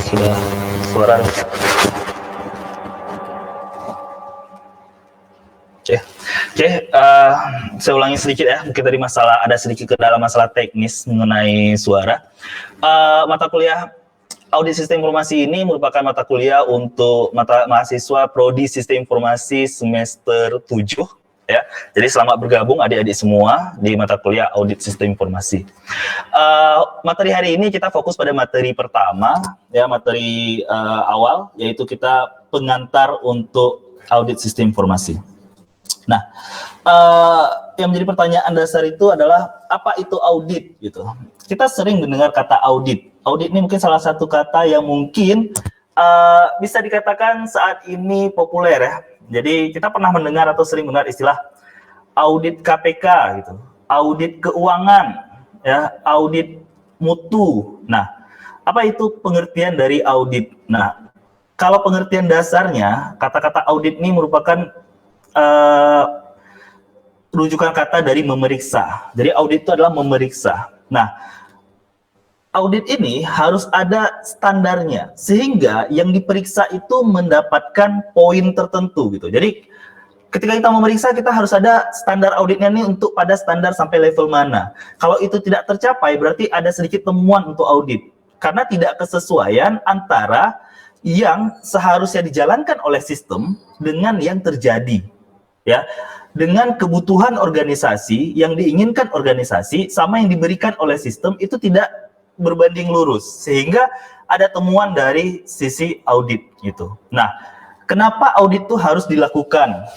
Sudah suara. Saya ulangi sedikit ya, mungkin tadi ada sedikit kendala masalah teknis mengenai suara. Mata kuliah Audit Sistem Informasi ini merupakan mata kuliah untuk mahasiswa Prodi Sistem Informasi semester 7 ya. Jadi selamat bergabung adik-adik semua di mata kuliah Audit Sistem Informasi. Materi hari ini kita fokus pada materi pertama ya, materi awal, yaitu kita pengantar untuk Audit Sistem Informasi. Nah, yang menjadi pertanyaan dasar itu adalah apa itu audit gitu. Kita sering mendengar kata audit. Audit ini mungkin salah satu kata yang mungkin bisa dikatakan saat ini populer ya. Jadi kita pernah mendengar atau sering mendengar istilah audit KPK gitu, audit keuangan, ya, audit mutu. Nah, apa itu pengertian dari audit? Nah, kalau pengertian dasarnya, kata-kata audit ini merupakan rujukan kata dari memeriksa. Jadi audit itu adalah memeriksa. Nah, audit ini harus ada standarnya, sehingga yang diperiksa itu mendapatkan poin tertentu gitu. Jadi ketika kita memeriksa, kita harus ada standar auditnya nih untuk pada standar sampai level mana. Kalau itu tidak tercapai, berarti ada sedikit temuan untuk audit. Karena tidak kesesuaian antara yang seharusnya dijalankan oleh sistem dengan yang terjadi. Ya, dengan kebutuhan organisasi, yang diinginkan organisasi sama yang diberikan oleh sistem itu tidak berbanding lurus, sehingga ada temuan dari sisi audit gitu. Nah, kenapa audit itu harus dilakukan?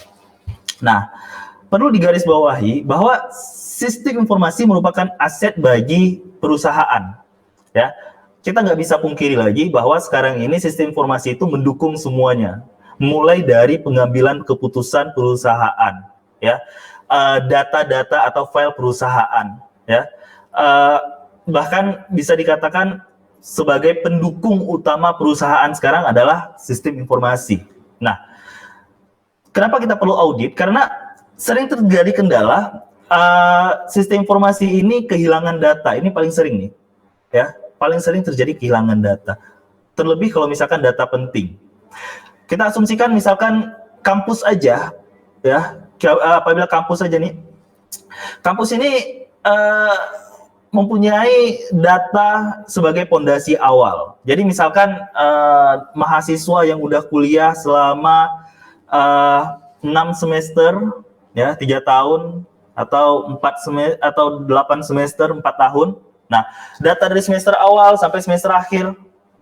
Nah, perlu digarisbawahi bahwa sistem informasi merupakan aset bagi perusahaan. Ya, kita nggak bisa pungkiri lagi bahwa sekarang ini sistem informasi itu mendukung semuanya, mulai dari pengambilan keputusan perusahaan, ya, data-data atau file perusahaan, ya, bahkan bisa dikatakan sebagai pendukung utama perusahaan sekarang adalah sistem informasi. Nah, kenapa kita perlu audit? Karena sering terjadi kendala sistem informasi ini kehilangan data. Ini paling sering nih, ya, paling sering terjadi kehilangan data. Terlebih kalau misalkan data penting. Kita asumsikan misalkan kampus aja, ya, apabila kampus aja nih, kampus ini mempunyai data sebagai pondasi awal. Jadi misalkan mahasiswa yang udah kuliah selama 6 semester, ya, 3 tahun atau 4 semester atau 8 semester, 4 tahun. Nah, data dari semester awal sampai semester akhir,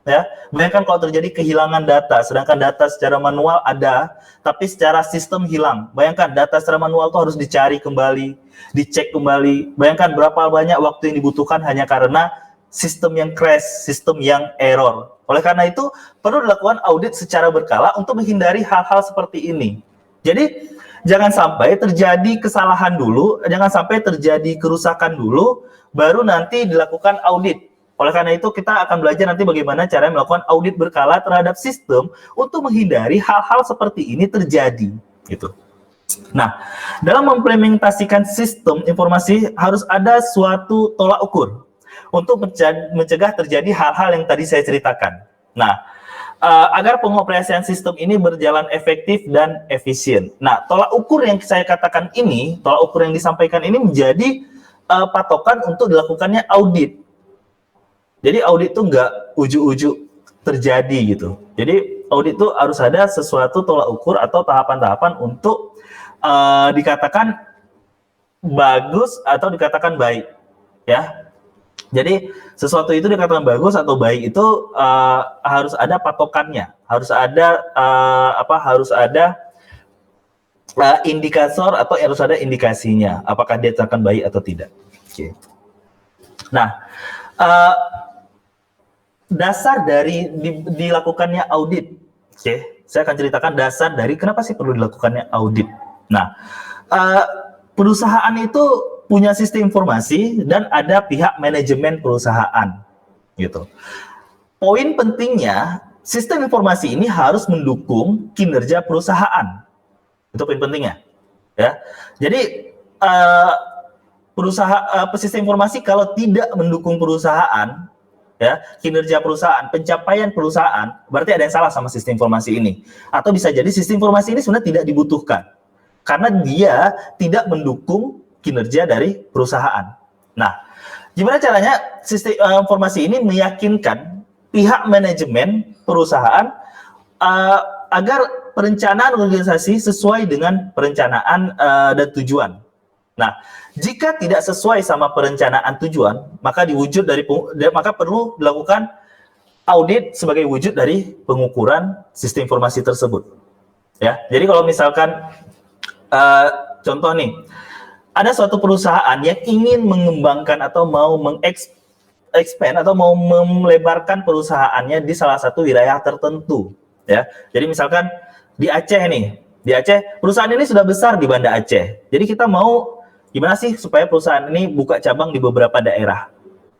ya, bayangkan kalau terjadi kehilangan data, sedangkan data secara manual ada, tapi secara sistem hilang. Bayangkan data secara manual itu harus dicari kembali, dicek kembali. Bayangkan berapa banyak waktu yang dibutuhkan hanya karena sistem yang crash, sistem yang error. Oleh karena itu, perlu dilakukan audit secara berkala untuk menghindari hal-hal seperti ini. Jadi, jangan sampai terjadi kesalahan dulu, jangan sampai terjadi kerusakan dulu, baru nanti dilakukan audit. Oleh karena itu, kita akan belajar nanti bagaimana cara melakukan audit berkala terhadap sistem untuk menghindari hal-hal seperti ini terjadi. Gitu. Nah, dalam mengimplementasikan sistem informasi harus ada suatu tolak ukur untuk mencegah terjadi hal-hal yang tadi saya ceritakan. Nah, agar pengoperasian sistem ini berjalan efektif dan efisien. Nah, tolak ukur yang saya katakan ini, tolak ukur yang disampaikan ini menjadi patokan untuk dilakukannya audit. Jadi audit itu nggak ujuk-ujuk terjadi gitu. Jadi audit itu harus ada sesuatu tolak ukur atau tahapan-tahapan untuk dikatakan bagus atau dikatakan baik, ya. Jadi sesuatu itu dikatakan bagus atau baik itu harus ada patokannya, harus ada harus ada indikator atau harus ada indikasinya, apakah dia akan baik atau tidak. Oke. Nah, dasar dari dilakukannya audit, oke, saya akan ceritakan dasar dari kenapa sih perlu dilakukannya audit. Nah, perusahaan itu punya sistem informasi dan ada pihak manajemen perusahaan, gitu. Poin pentingnya, sistem informasi ini harus mendukung kinerja perusahaan. Itu poin pentingnya, ya. Jadi sistem informasi kalau tidak mendukung perusahaan, ya, kinerja perusahaan, pencapaian perusahaan, berarti ada yang salah sama sistem informasi ini. Atau bisa jadi sistem informasi ini sebenarnya tidak dibutuhkan karena dia tidak mendukung kinerja dari perusahaan. Nah, gimana caranya sistem informasi ini meyakinkan pihak manajemen perusahaan agar perencanaan organisasi sesuai dengan perencanaan dan tujuan. Nah, jika tidak sesuai sama perencanaan tujuan, maka maka perlu dilakukan audit sebagai wujud dari pengukuran sistem informasi tersebut. Ya, jadi kalau misalkan contoh nih, ada suatu perusahaan yang ingin mengembangkan atau mau expand atau mau melebarkan perusahaannya di salah satu wilayah tertentu. Ya, jadi misalkan di Aceh nih, di Aceh perusahaan ini sudah besar di Banda Aceh. Jadi kita mau gimana sih supaya perusahaan ini buka cabang di beberapa daerah.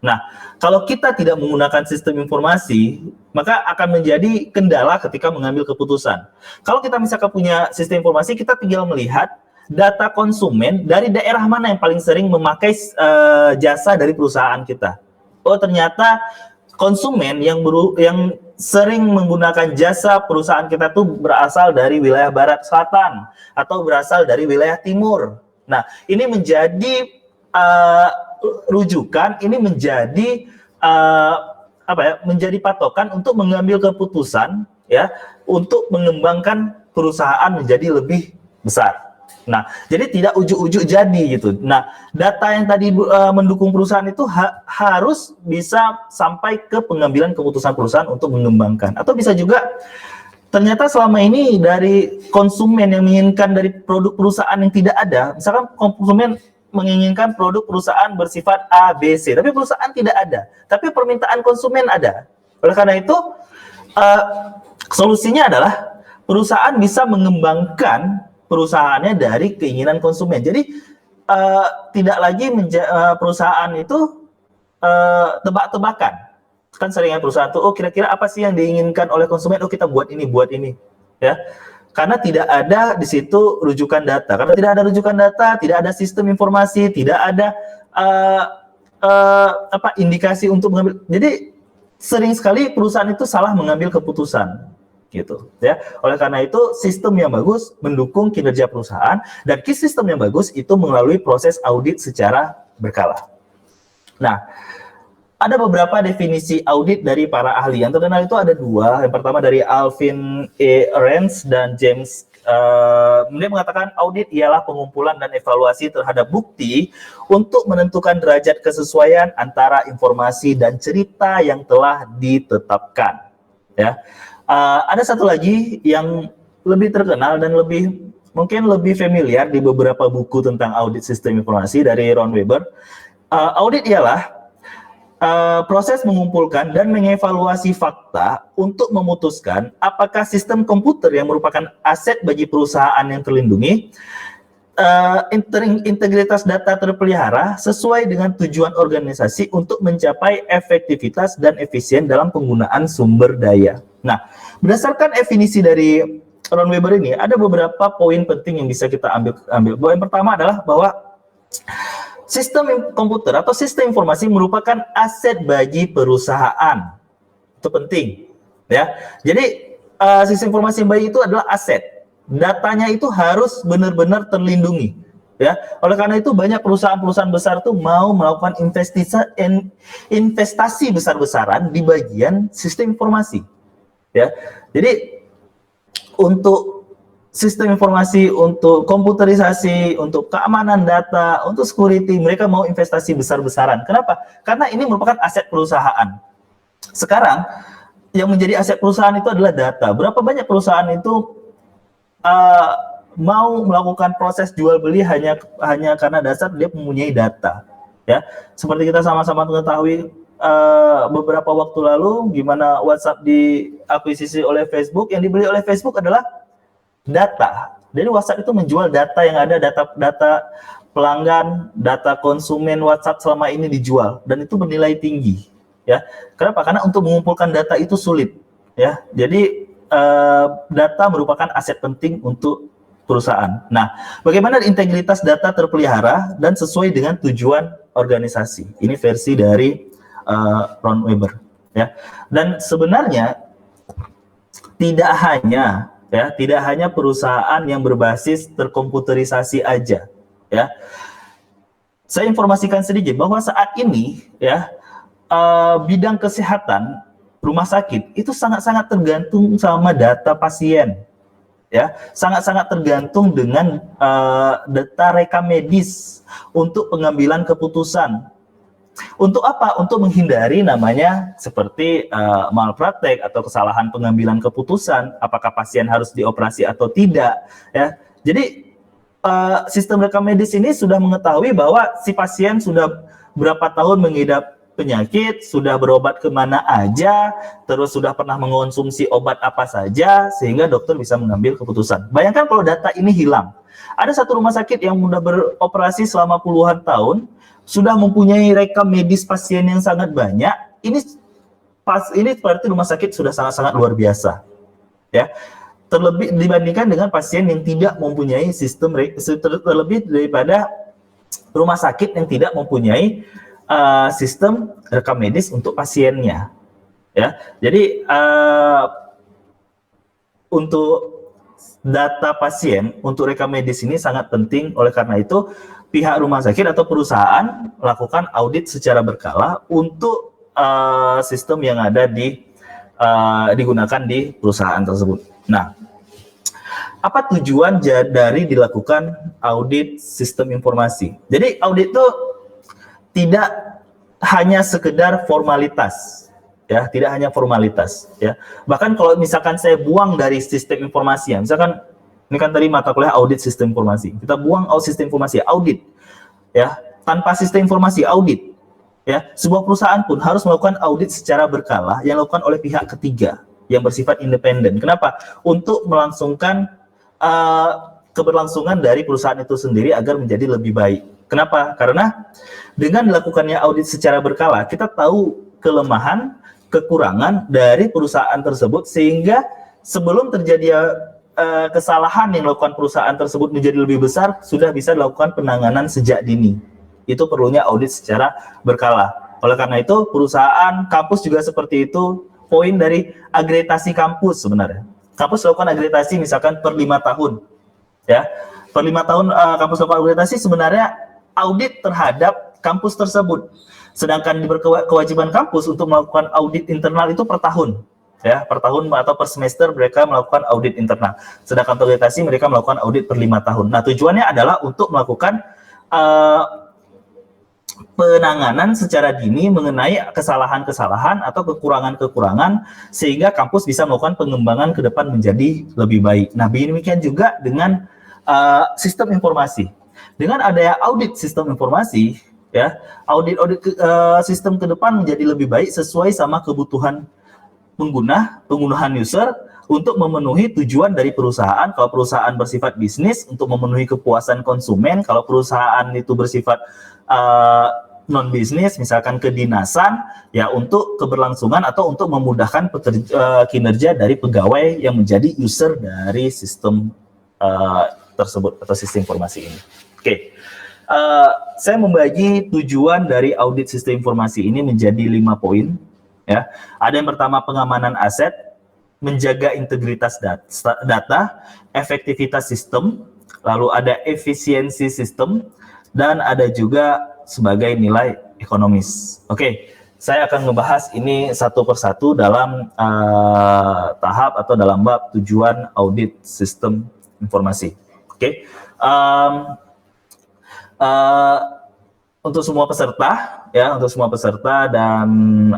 Nah, kalau kita tidak menggunakan sistem informasi, maka akan menjadi kendala ketika mengambil keputusan. Kalau kita misalkan punya sistem informasi, kita tinggal melihat data konsumen dari daerah mana yang paling sering memakai jasa dari perusahaan kita. Oh, ternyata konsumen yang sering menggunakan jasa perusahaan kita tuh berasal dari wilayah barat selatan atau berasal dari wilayah timur. Nah, ini menjadi rujukan, ini menjadi menjadi patokan untuk mengambil keputusan, ya, untuk mengembangkan perusahaan menjadi lebih besar. Nah, jadi tidak ujuk-ujuk jadi gitu. Nah, data yang tadi mendukung perusahaan itu harus bisa sampai ke pengambilan keputusan perusahaan untuk mengembangkan. Atau bisa juga ternyata selama ini dari konsumen yang menginginkan dari produk perusahaan yang tidak ada, misalkan konsumen menginginkan produk perusahaan bersifat A, B, C, tapi perusahaan tidak ada, tapi permintaan konsumen ada. Oleh karena itu, solusinya adalah perusahaan bisa mengembangkan perusahaannya dari keinginan konsumen. Jadi tidak lagi perusahaan itu tebak-tebakan. Kan seringnya perusahaan tuh, oh kira-kira apa sih yang diinginkan oleh konsumen? Oh kita buat ini, ya. Karena tidak ada di situ rujukan data. Karena tidak ada rujukan data, tidak ada sistem informasi, tidak ada indikasi untuk mengambil. Jadi sering sekali perusahaan itu salah mengambil keputusan, gitu, ya. Oleh karena itu sistem yang bagus mendukung kinerja perusahaan dan sistem yang bagus itu melalui proses audit secara berkala. Nah, ada beberapa definisi audit dari para ahli. Yang terkenal itu ada dua. Yang pertama dari Alvin E. Rance dan James. Dia mengatakan audit ialah pengumpulan dan evaluasi terhadap bukti untuk menentukan derajat kesesuaian antara informasi dan cerita yang telah ditetapkan. Ya, ada satu lagi yang lebih terkenal dan mungkin lebih familiar di beberapa buku tentang audit sistem informasi dari Ron Weber. Audit ialah proses mengumpulkan dan mengevaluasi fakta untuk memutuskan apakah sistem komputer yang merupakan aset bagi perusahaan yang terlindungi, integritas data terpelihara sesuai dengan tujuan organisasi untuk mencapai efektivitas dan efisien dalam penggunaan sumber daya. Nah, berdasarkan definisi dari Ron Weber ini, ada beberapa poin penting yang bisa kita ambil. Poin pertama adalah bahwa sistem komputer atau sistem informasi merupakan aset bagi perusahaan. Itu penting, ya. Jadi sistem informasi yang baik itu adalah aset. Datanya itu harus benar-benar terlindungi, ya. Oleh karena itu banyak perusahaan-perusahaan besar tuh mau melakukan investasi besar-besaran di bagian sistem informasi, ya. Jadi untuk sistem informasi, untuk komputerisasi, untuk keamanan data, untuk security, mereka mau investasi besar-besaran. Kenapa? Karena ini merupakan aset perusahaan. Sekarang, yang menjadi aset perusahaan itu adalah data. Berapa banyak perusahaan itu mau melakukan proses jual beli hanya karena dasar dia mempunyai data. Ya, seperti kita sama-sama mengetahui beberapa waktu lalu, gimana WhatsApp diakuisisi oleh Facebook, yang dibeli oleh Facebook adalah data. Jadi WhatsApp itu menjual data yang ada, data pelanggan, data konsumen WhatsApp selama ini dijual dan itu bernilai tinggi, ya. Kenapa? Karena untuk mengumpulkan data itu sulit, ya. Jadi data merupakan aset penting untuk perusahaan. Nah, bagaimana integritas data terpelihara dan sesuai dengan tujuan organisasi? Ini versi dari Ron Weber. ya. Dan sebenarnya tidak hanya perusahaan yang berbasis terkomputerisasi aja, ya. Saya informasikan sedikit bahwa saat ini, ya, bidang kesehatan rumah sakit itu sangat-sangat tergantung sama data pasien, ya, sangat-sangat tergantung dengan data rekam medis untuk pengambilan keputusan. Untuk apa? Untuk menghindari namanya seperti malpraktek atau kesalahan pengambilan keputusan, apakah pasien harus dioperasi atau tidak, ya. Jadi sistem rekam medis ini sudah mengetahui bahwa si pasien sudah berapa tahun mengidap penyakit, sudah berobat kemana aja, terus sudah pernah mengonsumsi obat apa saja, sehingga dokter bisa mengambil keputusan. Bayangkan kalau data ini hilang. Ada satu rumah sakit yang sudah beroperasi selama puluhan tahun, sudah mempunyai rekam medis pasien yang sangat banyak. Ini berarti rumah sakit sudah sangat-sangat luar biasa, ya. Terlebih dibandingkan dengan pasien yang tidak mempunyai sistem, terlebih daripada rumah sakit yang tidak mempunyai sistem rekam medis untuk pasiennya, ya. Jadi untuk data pasien untuk rekam medis ini sangat penting. Oleh karena itu pihak rumah sakit atau perusahaan melakukan audit secara berkala untuk sistem yang ada digunakan di perusahaan tersebut. Nah, apa tujuan dari dilakukan audit sistem informasi? Jadi audit itu tidak hanya sekedar formalitas, ya, tidak hanya formalitas, ya. Bahkan kalau misalkan saya buang dari sistem informasi, ya, misalkan ini kan tadi mata kuliah audit sistem informasi, kita buang sistem informasi, audit, ya, tanpa sistem informasi audit, ya, sebuah perusahaan pun harus melakukan audit secara berkala yang dilakukan oleh pihak ketiga yang bersifat independen. Kenapa? Untuk melangsungkan keberlangsungan dari perusahaan itu sendiri agar menjadi lebih baik. Kenapa? Karena dengan dilakukannya audit secara berkala, kita tahu kelemahan, kekurangan dari perusahaan tersebut, sehingga sebelum terjadi kesalahan yang dilakukan perusahaan tersebut menjadi lebih besar, sudah bisa dilakukan penanganan sejak dini. Itu perlunya audit secara berkala. Oleh karena itu, perusahaan, kampus juga seperti itu. Poin dari akreditasi kampus sebenarnya. Kampus lakukan akreditasi misalkan per 5 tahun, ya. Per 5 tahun kampus lakukan akreditasi, sebenarnya audit terhadap kampus tersebut. Sedangkan kewajiban kampus untuk melakukan audit internal itu per tahun, ya, per tahun atau per semester mereka melakukan audit internal. Sedangkan akreditasi mereka melakukan audit per 5 tahun. Nah, tujuannya adalah untuk melakukan penanganan secara dini mengenai kesalahan-kesalahan atau kekurangan-kekurangan, sehingga kampus bisa melakukan pengembangan ke depan menjadi lebih baik. Nah, demikian juga dengan sistem informasi. Dengan adanya audit sistem informasi, ya, audit sistem ke depan menjadi lebih baik sesuai sama kebutuhan penggunaan user untuk memenuhi tujuan dari perusahaan. Kalau perusahaan bersifat bisnis, untuk memenuhi kepuasan konsumen. Kalau perusahaan itu bersifat non bisnis, misalkan kedinasan, ya, untuk keberlangsungan atau untuk memudahkan kinerja dari pegawai yang menjadi user dari sistem tersebut atau sistem informasi ini. Oke. Saya membagi tujuan dari audit sistem informasi ini menjadi 5 poin, ya. Ada yang pertama, pengamanan aset, menjaga integritas data, efektivitas sistem, lalu ada efisiensi sistem, dan ada juga sebagai nilai ekonomis. Oke, saya akan membahas ini satu persatu dalam tahap atau dalam bab tujuan audit sistem informasi. Oke. Untuk semua peserta, ya, untuk semua peserta dan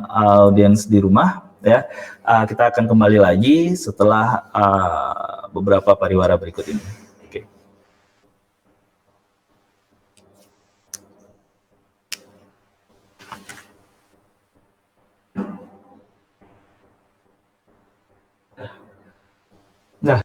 audiens di rumah, ya, kita akan kembali lagi setelah beberapa pariwara berikut ini. Oke. Nah,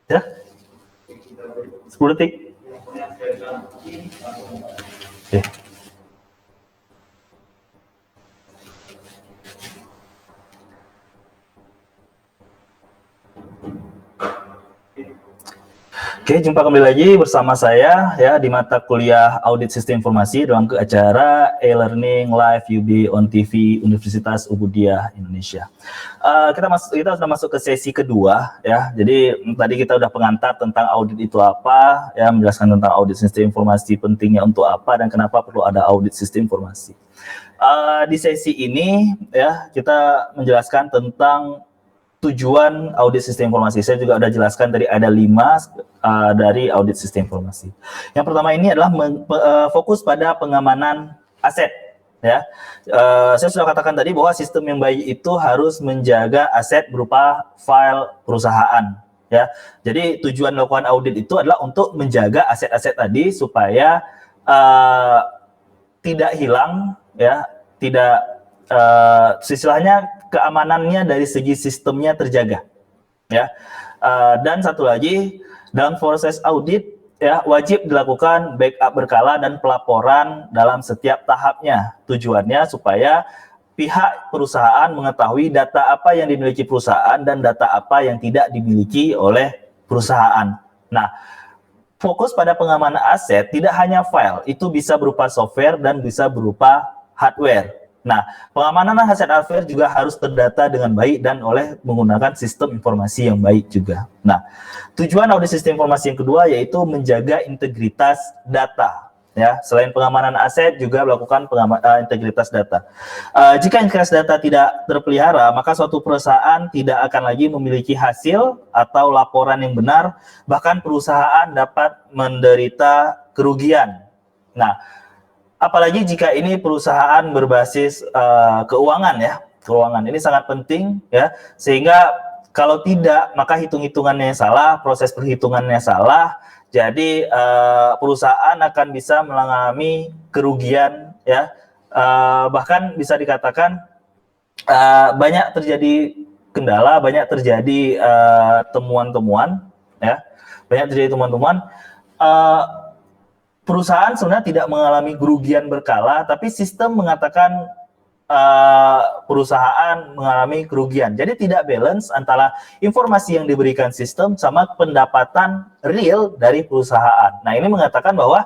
Ya, 10 detik. Oke. Oke, jumpa kembali lagi bersama saya ya di mata kuliah Audit Sistem Informasi dalam acara e-learning live UB on TV Universitas Ubudiyah Indonesia. Kita sudah masuk ke sesi kedua ya. Jadi tadi kita udah pengantar tentang audit itu apa ya, menjelaskan tentang audit sistem informasi pentingnya untuk apa dan kenapa perlu ada audit sistem informasi. Di sesi ini ya kita menjelaskan tentang tujuan audit sistem informasi. Saya juga udah jelaskan tadi ada 5 dari audit sistem informasi. Yang pertama ini adalah fokus pada pengamanan aset. Ya, saya sudah katakan tadi bahwa sistem yang baik itu harus menjaga aset berupa file perusahaan. Ya, jadi tujuan melakukan audit itu adalah untuk menjaga aset-aset tadi supaya tidak hilang, ya, tidak istilahnya keamanannya dari segi sistemnya terjaga, ya. Dan satu lagi, dalam proses audit ya wajib dilakukan backup berkala dan pelaporan dalam setiap tahapnya. Tujuannya supaya pihak perusahaan mengetahui data apa yang dimiliki perusahaan dan data apa yang tidak dimiliki oleh perusahaan. Nah, fokus pada pengamanan aset tidak hanya file, itu bisa berupa software dan bisa berupa hardware. Nah, pengamanan aset hardware juga harus terdata dengan baik dan oleh menggunakan sistem informasi yang baik juga. Nah, tujuan audit sistem informasi yang kedua yaitu menjaga integritas data. Ya, selain pengamanan aset juga melakukan integritas data. Jika integritas data tidak terpelihara, maka suatu perusahaan tidak akan lagi memiliki hasil atau laporan yang benar, bahkan perusahaan dapat menderita kerugian. Nah, apalagi jika ini perusahaan berbasis keuangan ya, keuangan ini sangat penting ya, sehingga kalau tidak maka hitung-hitungannya salah, proses perhitungannya salah, jadi perusahaan akan bisa mengalami kerugian ya, bahkan bisa dikatakan banyak terjadi kendala, banyak terjadi temuan-temuan ya, banyak terjadi temuan-temuan. Perusahaan sebenarnya tidak mengalami kerugian berkala, tapi sistem mengatakan perusahaan mengalami kerugian. Jadi tidak balance antara informasi yang diberikan sistem sama pendapatan real dari perusahaan. Nah, ini mengatakan bahwa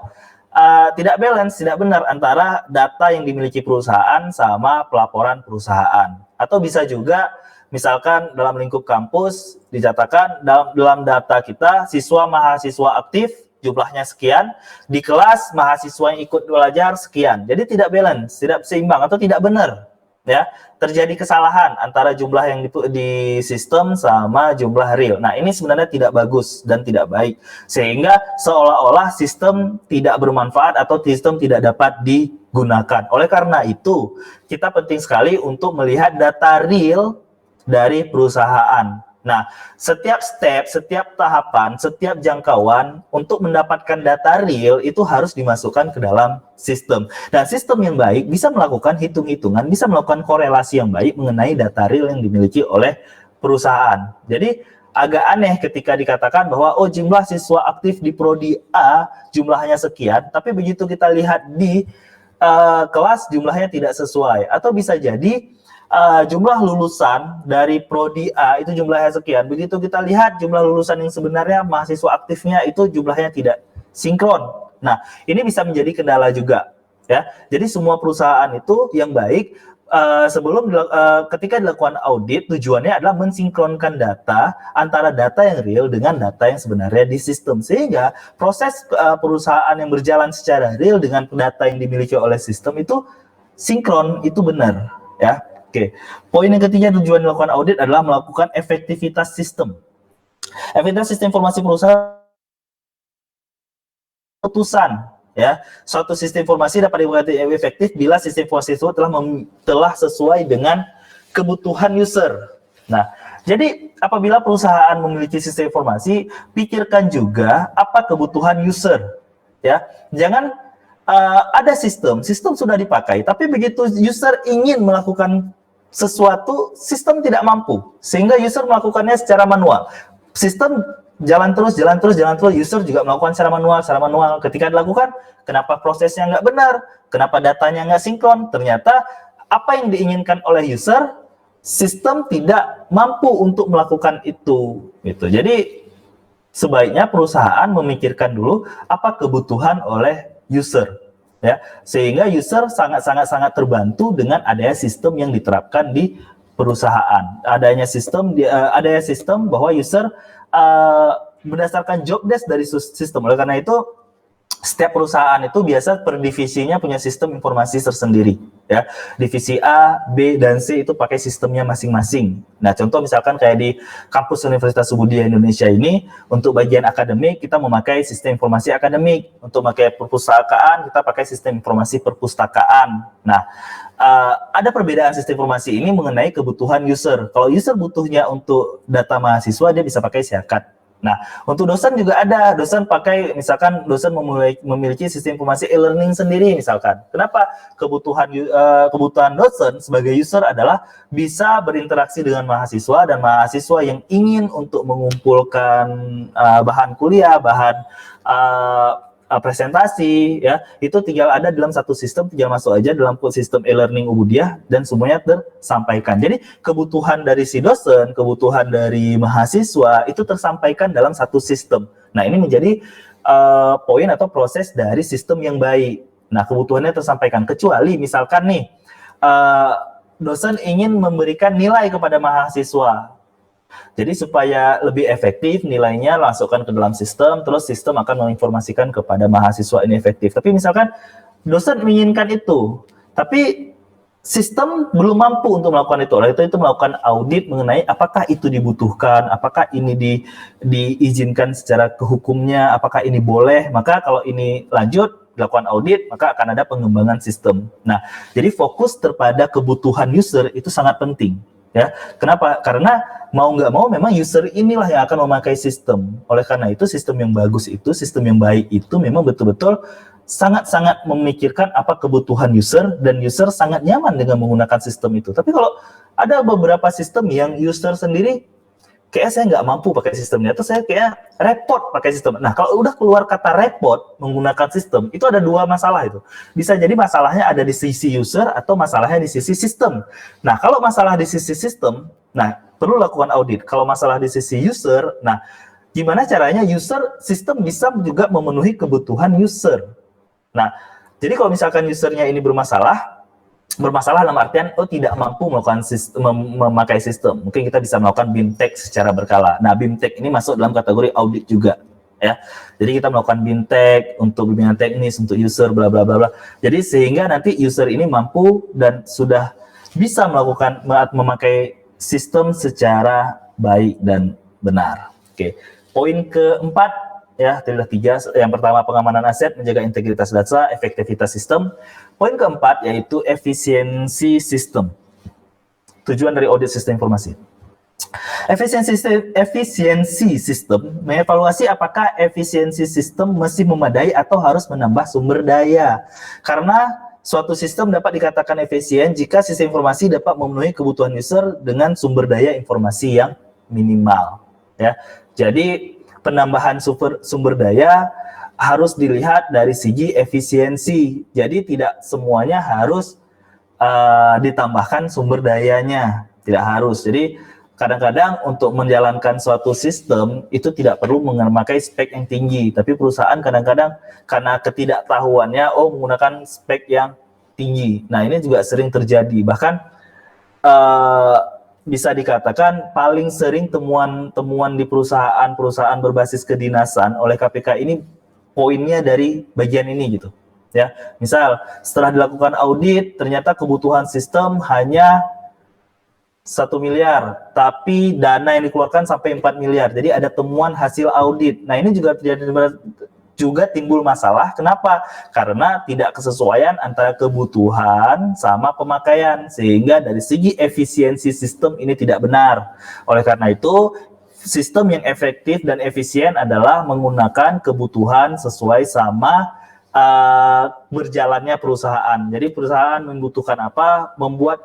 tidak balance, tidak benar antara data yang dimiliki perusahaan sama pelaporan perusahaan. Atau bisa juga misalkan dalam lingkup kampus dicatatkan dalam data kita siswa mahasiswa aktif jumlahnya sekian, di kelas mahasiswa yang ikut belajar sekian. Jadi tidak balance, tidak seimbang atau tidak benar. Ya, terjadi kesalahan antara jumlah yang di sistem sama jumlah real. Nah, ini sebenarnya tidak bagus dan tidak baik. Sehingga seolah-olah sistem tidak bermanfaat atau sistem tidak dapat digunakan. Oleh karena itu, kita penting sekali untuk melihat data real dari perusahaan. Nah, setiap step, setiap tahapan, setiap jangkauan untuk mendapatkan data real itu harus dimasukkan ke dalam sistem. Dan sistem yang baik bisa melakukan hitung-hitungan, bisa melakukan korelasi yang baik mengenai data real yang dimiliki oleh perusahaan. Jadi, agak aneh ketika dikatakan bahwa oh jumlah siswa aktif di prodi A jumlahnya sekian, tapi begitu kita lihat di kelas jumlahnya tidak sesuai. Atau bisa jadi jumlah lulusan dari prodi A itu jumlahnya sekian. Begitu kita lihat jumlah lulusan yang sebenarnya mahasiswa aktifnya itu jumlahnya tidak sinkron. Nah, ini bisa menjadi kendala juga, ya. Jadi semua perusahaan itu yang baik ketika dilakukan audit tujuannya adalah mensinkronkan data antara data yang real dengan data yang sebenarnya di sistem, sehingga proses perusahaan yang berjalan secara real dengan data yang dimiliki oleh sistem itu sinkron, itu benar, ya. Oke, poin yang ketiga tujuan melakukan audit adalah melakukan efektivitas sistem. Efektivitas sistem informasi perusahaan keputusan, ya. Suatu sistem informasi dapat dibuat efektif bila sistem informasi itu telah sesuai dengan kebutuhan user. Nah, jadi apabila perusahaan memiliki sistem informasi, pikirkan juga apa kebutuhan user, ya. Jangan ada sistem sudah dipakai, tapi begitu user ingin melakukan sesuatu, sistem tidak mampu, sehingga user melakukannya secara manual. Sistem jalan terus, user juga melakukan secara manual. Ketika dilakukan, kenapa prosesnya nggak benar? Kenapa datanya nggak sinkron? Ternyata apa yang diinginkan oleh user, sistem tidak mampu untuk melakukan itu. Gitu. Jadi sebaiknya perusahaan memikirkan dulu apa kebutuhan oleh user, ya, sehingga user sangat terbantu dengan adanya sistem yang diterapkan di perusahaan. Adanya sistem bahwa user berdasarkan job desk dari sistem. Oleh karena itu, setiap perusahaan itu biasa per divisinya punya sistem informasi tersendiri, ya. Divisi A, B, dan C itu pakai sistemnya masing-masing. Nah, contoh misalkan kayak di kampus Universitas Subudaya Indonesia ini, untuk bagian akademik kita memakai sistem informasi akademik, untuk memakai perpustakaan kita pakai sistem informasi perpustakaan. Nah, ada perbedaan sistem informasi ini mengenai kebutuhan user. Kalau user butuhnya untuk data mahasiswa, dia bisa pakai Siakat. Nah, untuk dosen juga ada. Dosen pakai, misalkan dosen memiliki sistem informasi e-learning sendiri misalkan. Kenapa? Kebutuhan dosen sebagai user adalah bisa berinteraksi dengan mahasiswa, dan mahasiswa yang ingin untuk mengumpulkan bahan kuliah, bahan presentasi, ya, itu tinggal ada dalam satu sistem, tinggal masuk aja dalam sistem e-learning Ubudiyah dan semuanya tersampaikan. Jadi kebutuhan dari si dosen, kebutuhan dari mahasiswa itu tersampaikan dalam satu sistem. Nah, ini menjadi poin atau proses dari sistem yang baik. Nah, kebutuhannya tersampaikan, kecuali misalkan nih dosen ingin memberikan nilai kepada mahasiswa. Jadi supaya lebih efektif nilainya masukkan ke dalam sistem, terus sistem akan menginformasikan kepada mahasiswa ini efektif. Tapi misalkan dosen menginginkan itu, tapi sistem belum mampu untuk melakukan itu. Oleh itu melakukan audit mengenai apakah itu dibutuhkan, apakah ini diizinkan secara kehukumnya, apakah ini boleh. Maka kalau ini lanjut dilakukan audit, maka akan ada pengembangan sistem. Nah, jadi fokus terhadap kebutuhan user itu sangat penting. Ya, kenapa? Karena mau nggak mau memang user inilah yang akan memakai sistem. Oleh karena itu sistem yang bagus itu, sistem yang baik itu memang betul-betul sangat memikirkan apa kebutuhan user, dan user sangat nyaman dengan menggunakan sistem itu. Tapi kalau ada beberapa sistem yang user sendiri kayak saya nggak mampu pakai sistemnya, atau saya kayak repot pakai sistem. Nah, kalau udah keluar kata repot menggunakan sistem, itu ada dua masalah itu. Bisa jadi masalahnya ada di sisi user atau masalahnya di sisi sistem. Nah, kalau masalah di sisi sistem, nah perlu lakukan audit. Kalau masalah di sisi user, nah gimana caranya sistem bisa juga memenuhi kebutuhan user. Nah, jadi kalau misalkan usernya ini bermasalah dalam artian tidak mampu melakukan memakai sistem, mungkin kita bisa melakukan BIMTEK secara berkala. Nah, BIMTEK ini masuk dalam kategori audit juga, ya. Jadi kita melakukan BIMTEK untuk bimbingan teknis, untuk user, bla bla bla bla. Jadi sehingga nanti user ini mampu dan sudah bisa memakai sistem secara baik dan benar. Oke. Poin keempat, ya, tadi ada 3. Yang pertama pengamanan aset, menjaga integritas data, efektivitas sistem. Poin keempat yaitu efisiensi sistem. Tujuan dari audit sistem informasi. Efisiensi sistem mengevaluasi apakah efisiensi sistem masih memadai atau harus menambah sumber daya. Karena suatu sistem dapat dikatakan efisien jika sistem informasi dapat memenuhi kebutuhan user dengan sumber daya informasi yang minimal. Ya, jadi penambahan sumber daya harus dilihat dari segi efisiensi. Jadi tidak semuanya harus ditambahkan sumber dayanya, tidak harus. Jadi kadang-kadang untuk menjalankan suatu sistem itu tidak perlu memakai spek yang tinggi, tapi perusahaan kadang-kadang karena ketidaktahuannya menggunakan spek yang tinggi. Nah, ini juga sering terjadi. Bahkan bisa dikatakan paling sering temuan di perusahaan berbasis kedinasan oleh KPK ini poinnya dari bagian ini gitu, ya. Misal setelah dilakukan audit ternyata kebutuhan sistem hanya 1 miliar, tapi dana yang dikeluarkan sampai 4 miliar. Jadi ada temuan hasil audit. Nah, ini juga timbul masalah. Kenapa? Karena tidak kesesuaian antara kebutuhan sama pemakaian, sehingga dari segi efisiensi sistem ini tidak benar. Oleh karena itu, sistem yang efektif dan efisien adalah menggunakan kebutuhan sesuai sama berjalannya perusahaan. Jadi perusahaan membutuhkan apa, membuat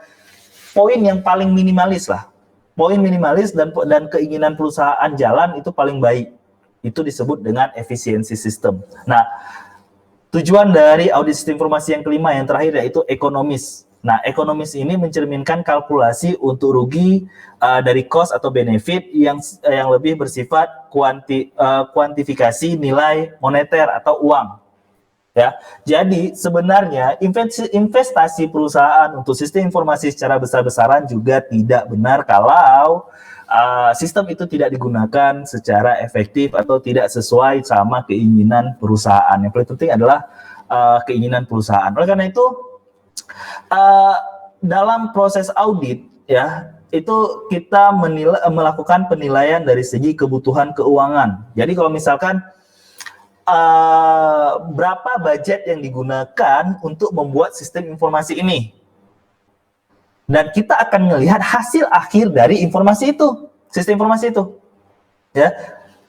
poin yang paling minimalis lah. Poin minimalis dan keinginan perusahaan jalan itu paling baik. Itu disebut dengan efisiensi sistem. Nah, tujuan dari audit sistem informasi yang kelima, yang terakhir, yaitu ekonomis. Nah, ekonomis ini mencerminkan kalkulasi untuk rugi dari cost atau benefit yang lebih bersifat kuantifikasi nilai moneter atau uang. Ya, jadi sebenarnya investasi perusahaan untuk sistem informasi secara besar-besaran juga tidak benar kalau sistem itu tidak digunakan secara efektif atau tidak sesuai sama keinginan perusahaan. Yang paling penting adalah keinginan perusahaan. Oleh karena itu, dalam proses audit, ya, itu kita melakukan penilaian dari segi kebutuhan keuangan. Jadi kalau misalkan berapa budget yang digunakan untuk membuat sistem informasi ini, dan kita akan melihat hasil akhir dari informasi itu, sistem informasi itu, ya.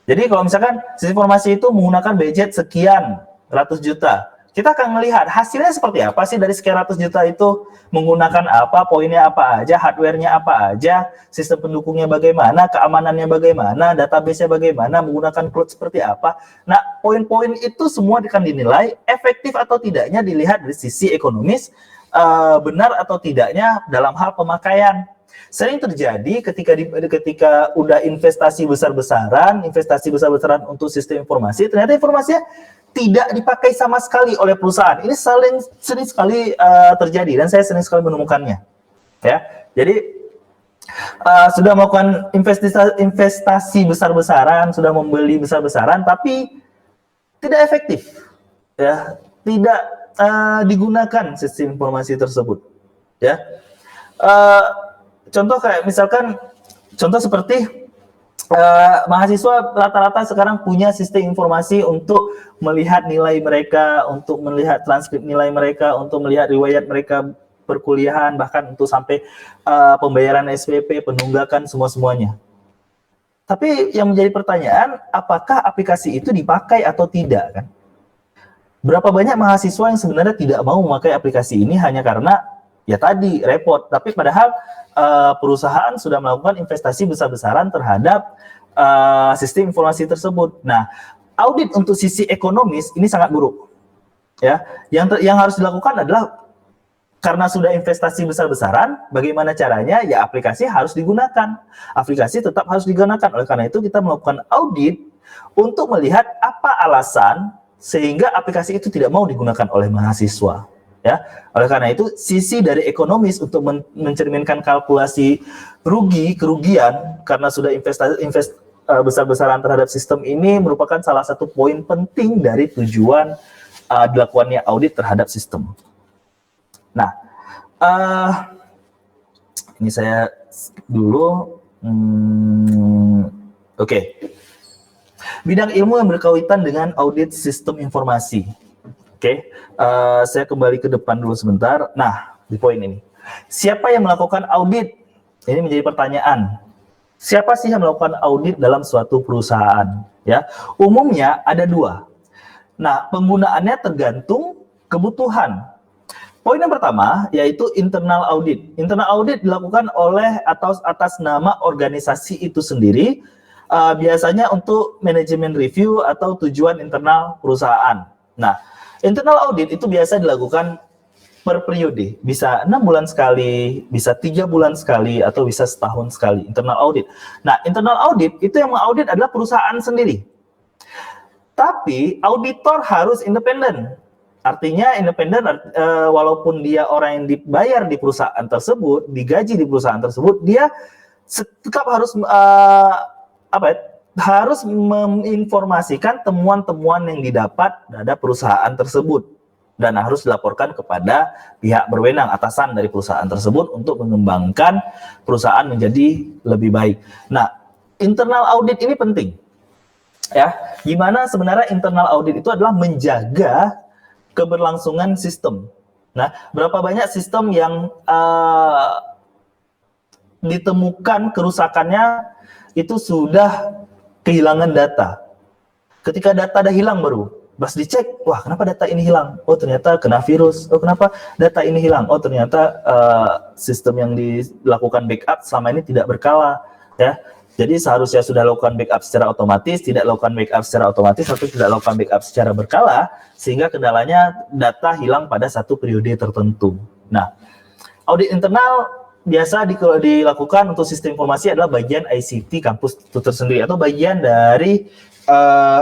Jadi kalau misalkan sistem informasi itu menggunakan budget sekian ratus juta, kita akan melihat hasilnya seperti apa sih dari sekian ratus juta itu, menggunakan apa, poinnya apa aja, hardware-nya apa aja, sistem pendukungnya bagaimana, keamanannya bagaimana, database-nya bagaimana, menggunakan cloud seperti apa. Nah, poin-poin itu semua akan dinilai efektif atau tidaknya dilihat dari sisi ekonomis, benar atau tidaknya dalam hal pemakaian. Sering terjadi ketika udah investasi besar-besaran untuk sistem informasi, ternyata informasinya tidak dipakai sama sekali oleh perusahaan. Ini sering sekali terjadi, dan saya sering sekali menemukannya. Ya, jadi sudah melakukan investasi besar-besaran, sudah membeli besar-besaran, tapi tidak efektif, ya, tidak digunakan sistem informasi tersebut. Ya, contoh kayak misalkan, contoh seperti mahasiswa rata-rata sekarang punya sistem informasi untuk melihat nilai mereka, untuk melihat transkrip nilai mereka, untuk melihat riwayat mereka perkuliahan, bahkan untuk sampai pembayaran SPP, penunggakan, semua-semuanya. Tapi yang menjadi pertanyaan, apakah aplikasi itu dipakai atau tidak, kan? Berapa banyak mahasiswa yang sebenarnya tidak mau memakai aplikasi ini hanya karena ya tadi repot, tapi padahal perusahaan sudah melakukan investasi besar-besaran terhadap sistem informasi tersebut. Nah, audit untuk sisi ekonomis ini sangat buruk. Ya, yang harus dilakukan adalah karena sudah investasi besar-besaran, bagaimana caranya? Ya, aplikasi harus digunakan. Aplikasi tetap harus digunakan. Oleh karena itu kita melakukan audit untuk melihat apa alasan sehingga aplikasi itu tidak mau digunakan oleh mahasiswa. Ya, oleh karena itu sisi dari ekonomis untuk mencerminkan kalkulasi kerugian karena sudah investasi besar-besaran terhadap sistem ini merupakan salah satu poin penting dari tujuan dilakukannya audit terhadap sistem. Nah, ini saya skip dulu. Oke. Bidang ilmu yang berkaitan dengan audit sistem informasi. Oke, saya kembali ke depan dulu sebentar. Nah, di poin ini, siapa yang melakukan audit? Ini menjadi pertanyaan. Siapa sih yang melakukan audit dalam suatu perusahaan? Ya, umumnya ada dua. Nah, penggunaannya tergantung kebutuhan. Poin yang pertama yaitu internal audit. Internal audit dilakukan oleh atau atas nama organisasi itu sendiri, biasanya untuk manajemen review atau tujuan internal perusahaan. Nah, internal audit itu biasa dilakukan per periode, bisa 6 bulan sekali, bisa 3 bulan sekali, atau bisa setahun sekali, internal audit. Nah, internal audit itu yang mengaudit adalah perusahaan sendiri. Tapi, auditor harus independen. Artinya independen, walaupun dia orang yang dibayar di perusahaan tersebut, digaji di perusahaan tersebut, dia tetap harus harus menginformasikan temuan-temuan yang didapat dari perusahaan tersebut dan harus dilaporkan kepada pihak berwenang, atasan dari perusahaan tersebut untuk mengembangkan perusahaan menjadi lebih baik. Nah, internal audit ini penting. Ya, gimana sebenarnya internal audit itu adalah menjaga keberlangsungan sistem. Nah, berapa banyak sistem yang ditemukan kerusakannya itu sudah kehilangan data. Ketika data dah hilang baru, pas dicek, wah kenapa data ini hilang? Oh ternyata kena virus. Oh kenapa data ini hilang? Oh ternyata sistem yang dilakukan backup selama ini tidak berkala. Ya, Jadi seharusnya sudah lakukan backup secara otomatis, tidak lakukan backup secara otomatis, atau tidak lakukan backup secara berkala, sehingga kendalanya data hilang pada satu periode tertentu. Nah, audit internal biasa dilakukan untuk sistem informasi adalah bagian ICT kampus itu tersendiri, atau bagian dari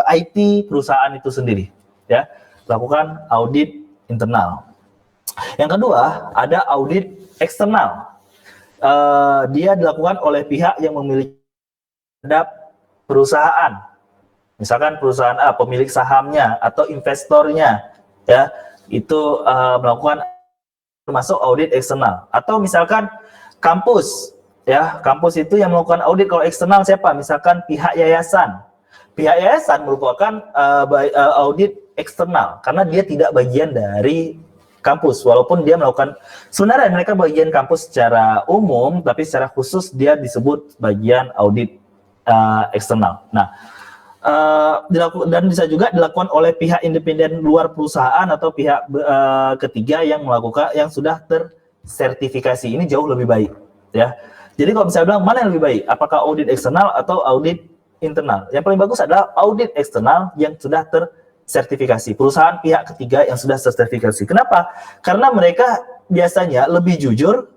IT perusahaan itu sendiri. Ya, lakukan audit internal. Yang kedua, ada audit eksternal. Dia dilakukan oleh pihak yang memiliki terhadap perusahaan, misalkan perusahaan A, pemilik sahamnya atau investornya, ya, itu melakukan termasuk audit eksternal. Atau misalkan kampus, ya, kampus itu yang melakukan audit. Kalau eksternal siapa? Misalkan pihak yayasan. Pihak yayasan merupakan audit eksternal karena dia tidak bagian dari kampus, walaupun dia melakukan, sebenarnya mereka bagian kampus secara umum, tapi secara khusus dia disebut bagian audit eksternal. Nah, dan bisa juga dilakukan oleh pihak independen luar perusahaan atau pihak ketiga yang melakukan, yang sudah tersertifikasi. Ini jauh lebih baik, ya. Jadi kalau misalnya bilang mana yang lebih baik, apakah audit eksternal atau audit internal? Yang paling bagus adalah audit eksternal yang sudah tersertifikasi, perusahaan pihak ketiga yang sudah tersertifikasi. Kenapa? Karena mereka biasanya lebih jujur,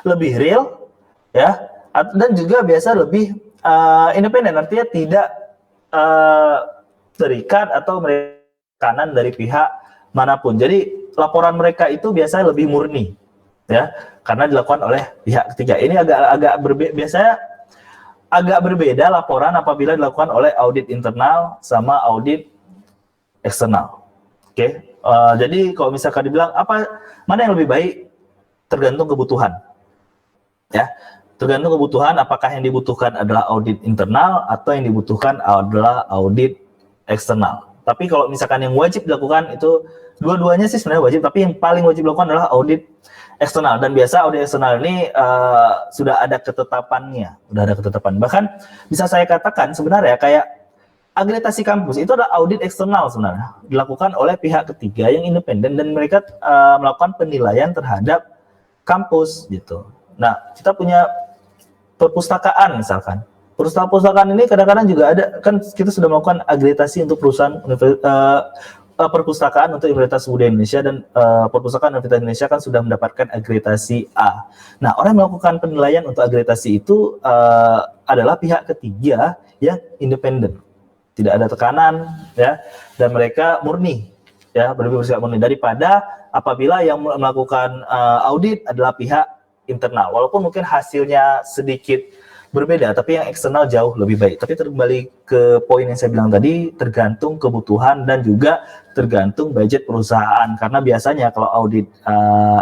lebih real, ya, dan juga biasa lebih independen, artinya tidak terikat atau kanan dari pihak manapun. Jadi laporan mereka itu biasanya lebih murni, ya, karena dilakukan oleh pihak ketiga. Ini biasanya agak berbeda laporan apabila dilakukan oleh audit internal sama audit eksternal. Oke. Jadi kalau misalkan dibilang mana yang lebih baik, tergantung kebutuhan, ya. Tergantung kebutuhan, apakah yang dibutuhkan adalah audit internal atau yang dibutuhkan adalah audit eksternal. Tapi kalau misalkan yang wajib dilakukan itu, dua-duanya sih sebenarnya wajib, tapi yang paling wajib dilakukan adalah audit eksternal. Dan biasa audit eksternal ini sudah ada ketetapannya, Bahkan bisa saya katakan sebenarnya kayak akreditasi kampus itu adalah audit eksternal sebenarnya, dilakukan oleh pihak ketiga yang independen dan mereka melakukan penilaian terhadap kampus gitu. Nah, kita punya perpustakaan misalkan. Perpustakaan ini kadang-kadang juga ada, kan kita sudah melakukan akreditasi untuk perusahaan perpustakaan untuk Universitas Budaya Indonesia, dan perpustakaan Universitas Indonesia kan sudah mendapatkan akreditasi A. Nah, orang yang melakukan penilaian untuk akreditasi itu adalah pihak ketiga yang independen, tidak ada tekanan, ya, dan mereka murni, ya, bersikap murni, daripada apabila yang melakukan audit adalah pihak internal, walaupun mungkin hasilnya sedikit berbeda, tapi yang eksternal jauh lebih baik. Tapi kembali ke poin yang saya bilang tadi, tergantung kebutuhan dan juga tergantung budget perusahaan. Karena biasanya kalau audit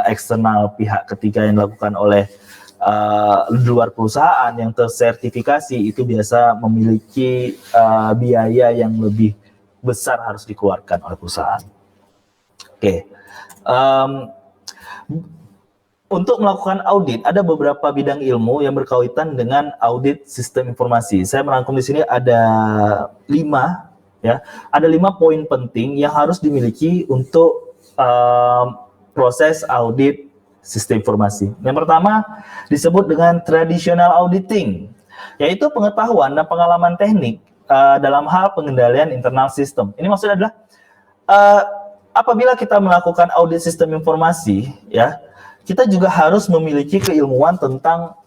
eksternal pihak ketiga yang dilakukan oleh luar perusahaan yang tersertifikasi itu biasa memiliki biaya yang lebih besar harus dikeluarkan oleh perusahaan. Oke. Untuk melakukan audit, ada beberapa bidang ilmu yang berkaitan dengan audit sistem informasi. Saya merangkum di sini ada 5, ya. Ada 5 poin penting yang harus dimiliki untuk proses audit sistem informasi. Yang pertama disebut dengan traditional auditing, yaitu pengetahuan dan pengalaman teknik dalam hal pengendalian internal sistem. Ini maksudnya adalah apabila kita melakukan audit sistem informasi, ya, kita juga harus memiliki keilmuan tentang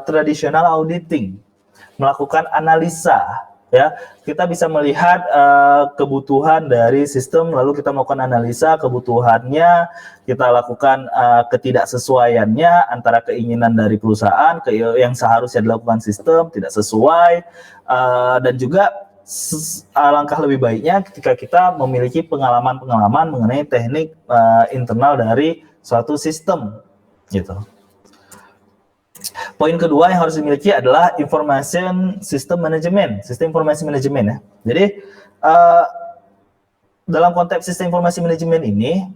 traditional auditing, melakukan analisa, ya. Kita bisa melihat kebutuhan dari sistem, lalu kita melakukan analisa kebutuhannya, kita lakukan ketidaksesuaiannya antara keinginan dari perusahaan yang seharusnya dilakukan sistem tidak sesuai, dan juga alangkah lebih baiknya ketika kita memiliki pengalaman-pengalaman mengenai teknik internal dari suatu sistem, gitu. Poin kedua yang harus dimiliki adalah information system management, sistem informasi manajemen, ya. Jadi dalam konteks sistem informasi manajemen ini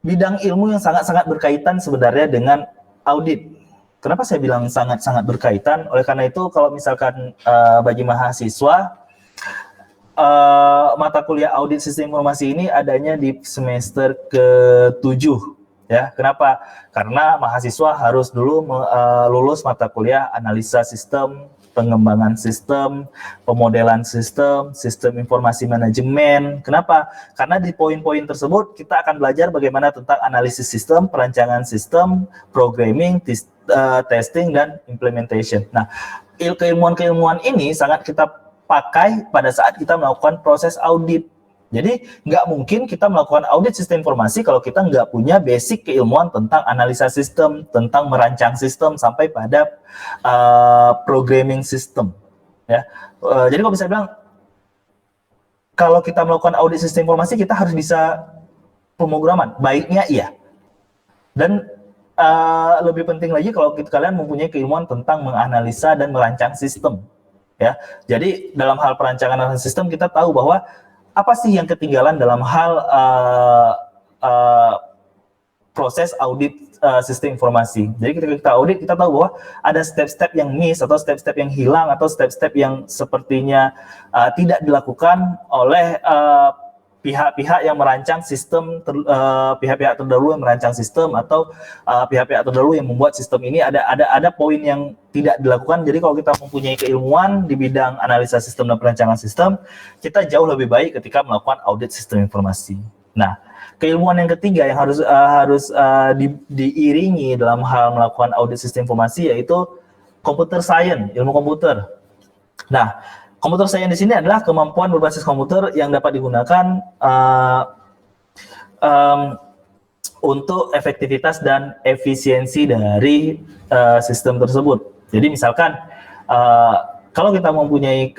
bidang ilmu yang sangat-sangat berkaitan sebenarnya dengan audit. Kenapa saya bilang sangat-sangat berkaitan? Oleh karena itu, kalau misalkan bagi mahasiswa, mata kuliah audit sistem informasi ini adanya di semester ke-7, Ya, kenapa? Karena mahasiswa harus dulu lulus mata kuliah analisa sistem, pengembangan sistem, pemodelan sistem, sistem informasi manajemen. Kenapa? Karena di poin-poin tersebut kita akan belajar bagaimana tentang analisis sistem, perancangan sistem, programming, testing, dan implementation. Nah, keilmuan-keilmuan ini sangat kita pakai pada saat kita melakukan proses audit. Jadi nggak mungkin kita melakukan audit sistem informasi kalau kita nggak punya basic keilmuan tentang analisa sistem, tentang merancang sistem sampai pada programming sistem. Ya, jadi kalau bisa bilang kalau kita melakukan audit sistem informasi kita harus bisa pemrograman. Baiknya iya. Dan lebih penting lagi kalau kalian mempunyai keilmuan tentang menganalisa dan merancang sistem. Ya, jadi dalam hal perancangan sistem kita tahu bahwa apa sih yang ketinggalan dalam hal proses audit sistem informasi. Jadi ketika kita audit, kita tahu bahwa ada step-step yang miss atau step-step yang hilang atau step-step yang sepertinya tidak dilakukan oleh pihak-pihak yang merancang sistem, pihak-pihak terdahulu yang merancang sistem atau pihak-pihak terdahulu yang membuat sistem ini ada poin yang tidak dilakukan. Jadi kalau kita mempunyai keilmuan di bidang analisa sistem dan perancangan sistem, kita jauh lebih baik ketika melakukan audit sistem informasi. Nah, keilmuan yang ketiga yang harus diiringi dalam hal melakukan audit sistem informasi yaitu computer science, ilmu komputer. Nah, computer science di sini adalah kemampuan berbasis komputer yang dapat digunakan untuk efektivitas dan efisiensi dari sistem tersebut. Jadi misalkan kalau kita mempunyai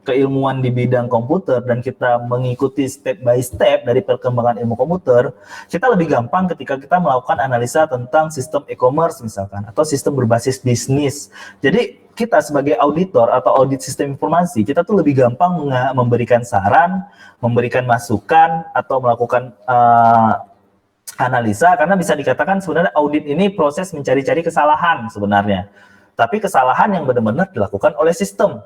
keilmuan di bidang komputer dan kita mengikuti step by step dari perkembangan ilmu komputer, kita lebih gampang ketika kita melakukan analisa tentang sistem e-commerce misalkan, atau sistem berbasis bisnis. Jadi kita sebagai auditor atau audit sistem informasi, kita tuh lebih gampang memberikan saran, memberikan masukan, atau melakukan analisa, karena bisa dikatakan sebenarnya audit ini proses mencari-cari kesalahan sebenarnya. Tapi kesalahan yang benar-benar dilakukan oleh sistem.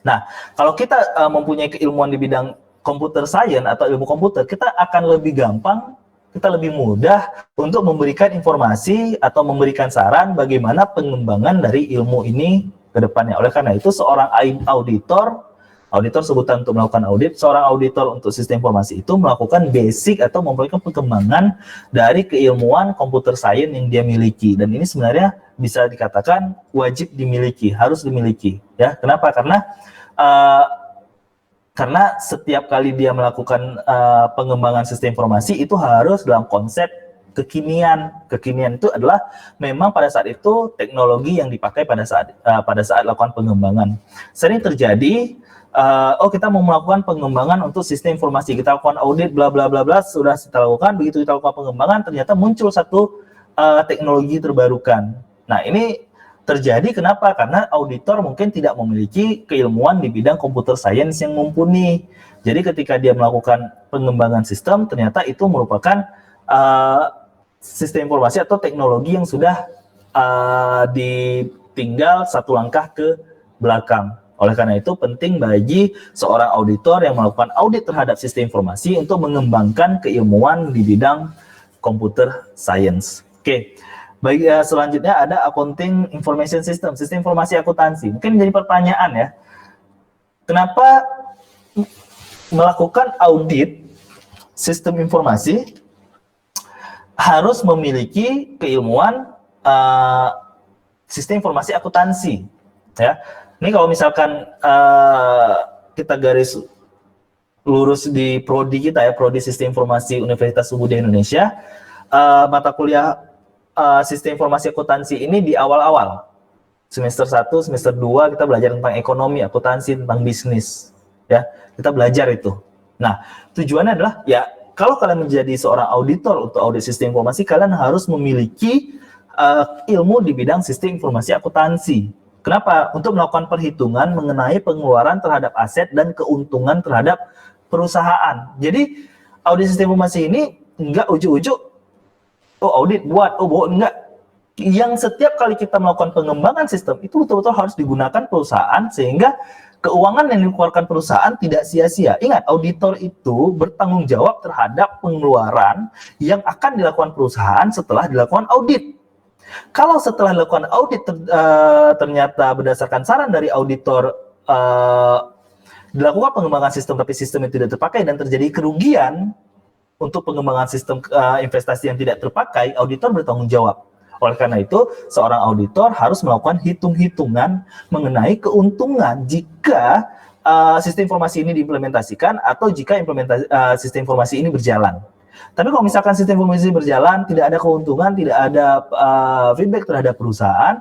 Nah, kalau kita mempunyai keilmuan di bidang computer science atau ilmu komputer, kita akan lebih gampang, kita lebih mudah untuk memberikan informasi atau memberikan saran bagaimana pengembangan dari ilmu ini ke depannya. Oleh karena itu, seorang auditor sebutan untuk melakukan audit, seorang auditor untuk sistem informasi itu melakukan basic atau memberikan perkembangan dari keilmuan computer science yang dia miliki. Dan ini sebenarnya bisa dikatakan wajib dimiliki, harus dimiliki. Ya, kenapa? Karena setiap kali dia melakukan pengembangan sistem informasi itu harus dalam konsep kekinian. Kekinian itu adalah memang pada saat itu teknologi yang dipakai pada saat lakukan pengembangan. Sering terjadi kita mau melakukan pengembangan untuk sistem informasi, kita lakukan audit bla bla bla bla, sudah kita lakukan, begitu kita lakukan pengembangan ternyata muncul satu teknologi terbarukan. Nah, ini terjadi kenapa? Karena auditor mungkin tidak memiliki keilmuan di bidang computer science yang mumpuni. Jadi ketika dia melakukan pengembangan sistem, ternyata itu merupakan sistem informasi atau teknologi yang sudah ditinggal satu langkah ke belakang. Oleh karena itu penting bagi seorang auditor yang melakukan audit terhadap sistem informasi untuk mengembangkan keilmuan di bidang computer science. Oke. Baik, selanjutnya ada accounting information system, sistem informasi akuntansi. Mungkin jadi pertanyaan ya, kenapa melakukan audit sistem informasi harus memiliki keilmuan sistem informasi akuntansi? Ya, ini kalau misalkan kita garis lurus di prodi kita ya, prodi sistem informasi Universitas Sumbude Indonesia, mata kuliah sistem informasi akuntansi ini di awal-awal semester 1, semester 2 kita belajar tentang ekonomi, akuntansi, tentang bisnis ya, kita belajar itu. Nah, tujuannya adalah ya kalau kalian menjadi seorang auditor untuk audit sistem informasi, kalian harus memiliki ilmu di bidang sistem informasi akuntansi. Kenapa? Untuk melakukan perhitungan mengenai pengeluaran terhadap aset dan keuntungan terhadap perusahaan. Jadi audit sistem informasi ini enggak ujuk-ujuk audit buat, enggak. yang setiap kali kita melakukan pengembangan sistem itu betul-betul harus digunakan perusahaan sehingga keuangan yang dikeluarkan perusahaan tidak sia-sia. Ingat, auditor itu bertanggung jawab terhadap pengeluaran yang akan dilakukan perusahaan setelah dilakukan audit. Kalau setelah dilakukan audit ternyata berdasarkan saran dari auditor dilakukan pengembangan sistem tapi sistem yang tidak terpakai dan terjadi kerugian untuk pengembangan sistem investasi yang tidak terpakai, auditor bertanggung jawab. Oleh karena itu, seorang auditor harus melakukan hitung-hitungan mengenai keuntungan jika sistem informasi ini diimplementasikan atau jika sistem informasi ini berjalan. Tapi kalau misalkan sistem informasi berjalan, tidak ada keuntungan, tidak ada feedback terhadap perusahaan,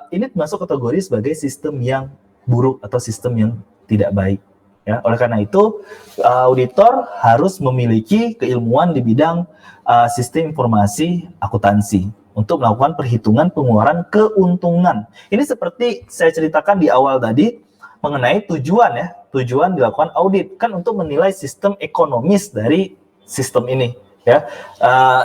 ini masuk kategori sebagai sistem yang buruk atau sistem yang tidak baik. Ya, oleh karena itu, auditor harus memiliki keilmuan di bidang sistem informasi akuntansi untuk melakukan perhitungan pengeluaran keuntungan. Ini seperti saya ceritakan di awal tadi mengenai tujuan dilakukan audit kan untuk menilai sistem ekonomis dari sistem ini. Ya,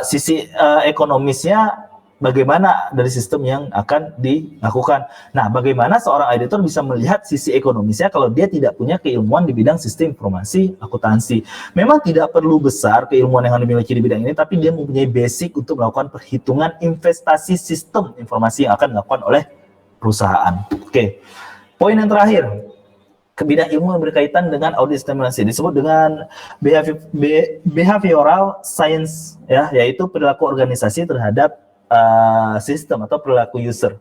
sisi ekonomisnya bagaimana dari sistem yang akan dilakukan. Nah, bagaimana seorang auditor bisa melihat sisi ekonomisnya kalau dia tidak punya keilmuan di bidang sistem informasi akuntansi. Memang tidak perlu besar keilmuan yang dimiliki di bidang ini, tapi dia mempunyai basic untuk melakukan perhitungan investasi sistem informasi yang akan dilakukan oleh perusahaan. Oke, poin yang terakhir, ke bidang ilmu yang berkaitan dengan audit sistem informasi disebut dengan behavioral science, ya, yaitu perilaku organisasi terhadap sistem atau perilaku user.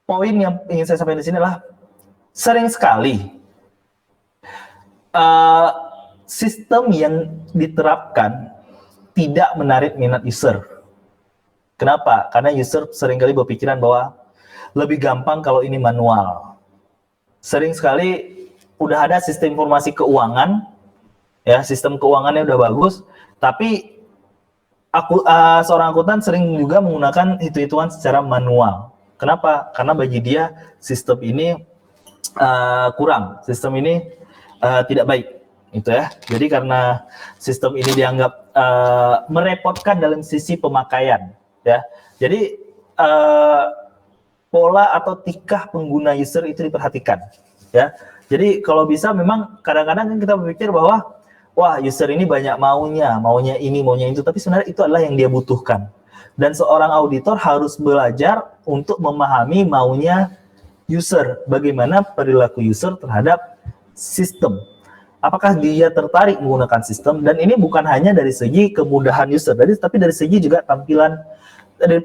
Poin yang ingin saya sampaikan di sini adalah sering sekali sistem yang diterapkan tidak menarik minat user. Kenapa? Karena user seringkali berpikiran bahwa lebih gampang kalau ini manual. Sering sekali udah ada sistem informasi keuangan, ya, sistem keuangannya udah bagus, tapi seorang akuntan sering juga menggunakan hitung-hitungan secara manual. Kenapa? Karena bagi dia sistem ini kurang, sistem ini tidak baik, itu ya. Jadi karena sistem ini dianggap merepotkan dalam sisi pemakaian, ya. Jadi pola atau tikah pengguna user itu diperhatikan, ya. Jadi kalau bisa memang kadang-kadang kita berpikir bahwa wah, user ini banyak maunya ini, maunya itu, tapi sebenarnya itu adalah yang dia butuhkan. Dan seorang auditor harus belajar untuk memahami maunya user, bagaimana perilaku user terhadap sistem. Apakah dia tertarik menggunakan sistem? Dan ini bukan hanya dari segi kemudahan user, tapi dari segi juga tampilan, dari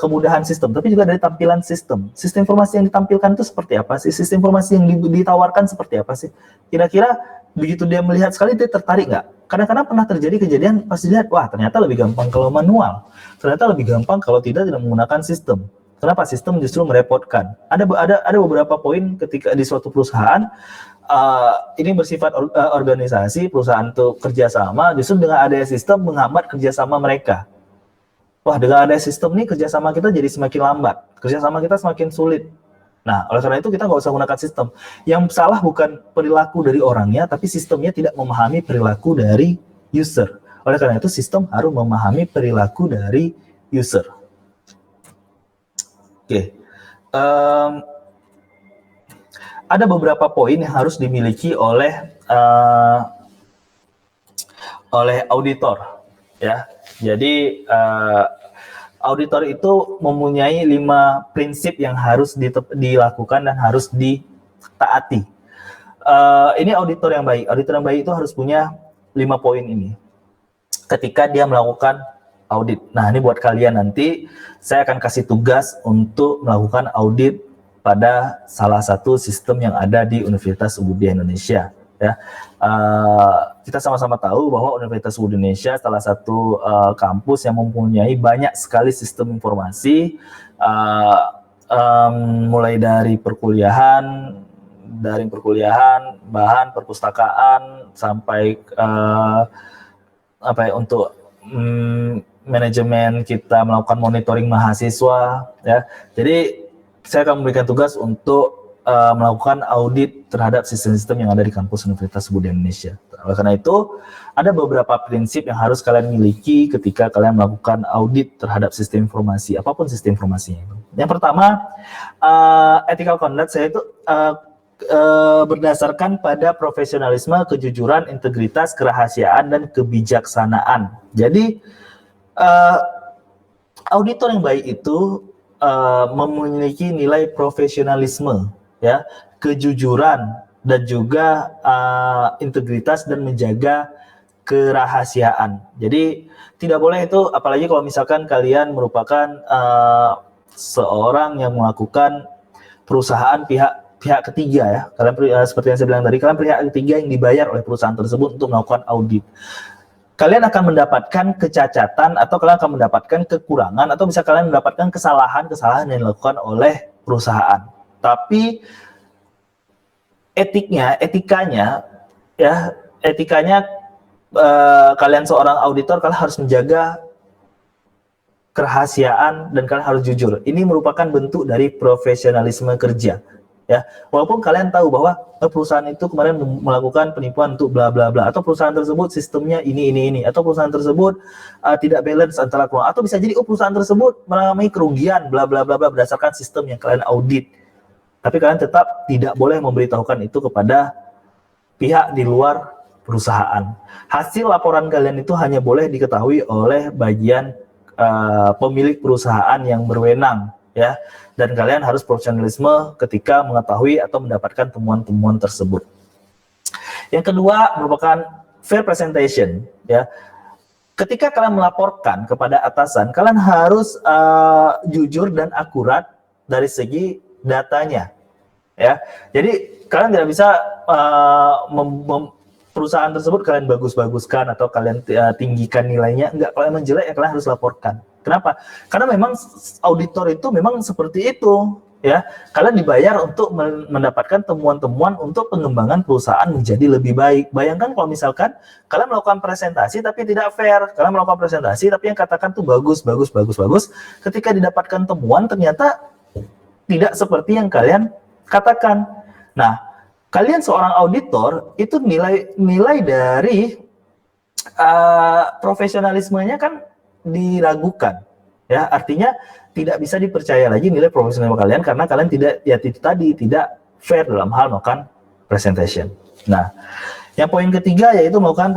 kemudahan sistem, tapi juga dari tampilan sistem. Sistem informasi yang ditampilkan itu seperti apa sih? Sistem informasi yang ditawarkan seperti apa sih? Kira-kira begitu dia melihat sekali, dia tertarik nggak? Kadang-kadang pernah terjadi kejadian pas dilihat, wah ternyata lebih gampang kalau manual. Ternyata lebih gampang kalau tidak menggunakan sistem. Kenapa? Sistem justru merepotkan. Ada beberapa poin ketika di suatu perusahaan, ini bersifat organisasi, perusahaan itu kerjasama, justru dengan adanya sistem menghambat kerjasama mereka. Wah, dengan adanya sistem nih kerjasama kita jadi semakin lambat, kerjasama kita semakin sulit. Nah, oleh karena itu kita nggak usah gunakan sistem. Yang salah bukan perilaku dari orangnya, tapi sistemnya tidak memahami perilaku dari user. Oleh karena itu sistem harus memahami perilaku dari user. Oke. Ada beberapa poin yang harus dimiliki oleh auditor, ya. Jadi auditor itu mempunyai 5 prinsip yang harus dilakukan dan harus ditaati. Ini auditor yang baik. Auditor yang baik itu harus punya 5 poin ini ketika dia melakukan audit. Nah, ini buat kalian nanti, saya akan kasih tugas untuk melakukan audit pada salah satu sistem yang ada di Universitas Ubud Indonesia. Ya, kita sama-sama tahu bahwa Universitas Ubud Indonesia salah satu kampus yang mempunyai banyak sekali sistem informasi, mulai dari perkuliahan, bahan perpustakaan sampai untuk manajemen kita melakukan monitoring mahasiswa, ya. Jadi saya akan memberikan tugas untuk melakukan audit terhadap sistem-sistem yang ada di kampus Universitas Ubud Indonesia. Oleh karena itu, ada beberapa prinsip yang harus kalian miliki ketika kalian melakukan audit terhadap sistem informasi, apapun sistem informasinya itu. Yang pertama, ethical conduct saya itu berdasarkan pada profesionalisme, kejujuran, integritas, kerahasiaan, dan kebijaksanaan. Jadi, auditor yang baik itu memiliki nilai profesionalisme, ya, kejujuran, dan juga integritas dan menjaga kerahasiaan. Jadi tidak boleh itu, apalagi kalau misalkan kalian merupakan seorang yang melakukan perusahaan pihak ketiga, ya. Kalian seperti yang saya bilang tadi, kalian pihak ketiga yang dibayar oleh perusahaan tersebut untuk melakukan audit. Kalian akan mendapatkan kecacatan atau kalian akan mendapatkan kekurangan atau bisa kalian mendapatkan kesalahan-kesalahan yang dilakukan oleh perusahaan. Tapi etikanya kalian seorang auditor, kalian harus menjaga kerahasiaan dan kalian harus jujur. Ini merupakan bentuk dari profesionalisme kerja, ya. Walaupun kalian tahu bahwa perusahaan itu kemarin melakukan penipuan untuk bla bla bla, atau perusahaan tersebut sistemnya ini, atau perusahaan tersebut tidak balance antara keuangan, atau bisa jadi perusahaan tersebut mengalami kerugian bla bla bla berdasarkan sistem yang kalian audit. Tapi kalian tetap tidak boleh memberitahukan itu kepada pihak di luar perusahaan. Hasil laporan kalian itu hanya boleh diketahui oleh bagian pemilik perusahaan yang berwenang, ya. Dan kalian harus profesionalisme ketika mengetahui atau mendapatkan temuan-temuan tersebut. Yang kedua merupakan fair presentation, ya. Ketika kalian melaporkan kepada atasan, kalian harus jujur dan akurat dari segi datanya, ya. Jadi kalian tidak bisa perusahaan tersebut kalian bagus-baguskan atau kalian tinggikan nilainya. Enggak, kalau emang jelek ya kalian harus laporkan. Kenapa? Karena memang auditor itu memang seperti itu, ya. Kalian dibayar untuk mendapatkan temuan-temuan untuk pengembangan perusahaan menjadi lebih baik. Bayangkan kalau misalkan kalian melakukan presentasi tapi tidak fair. Kalian melakukan presentasi tapi yang katakan tuh bagus. Ketika didapatkan temuan ternyata tidak seperti yang kalian katakan. Nah, kalian seorang auditor itu nilai dari profesionalismenya kan diragukan, ya. Artinya tidak bisa dipercaya lagi nilai profesionalisme kalian karena kalian tidak fair dalam hal melakukan presentation. Nah, yang poin ketiga yaitu melakukan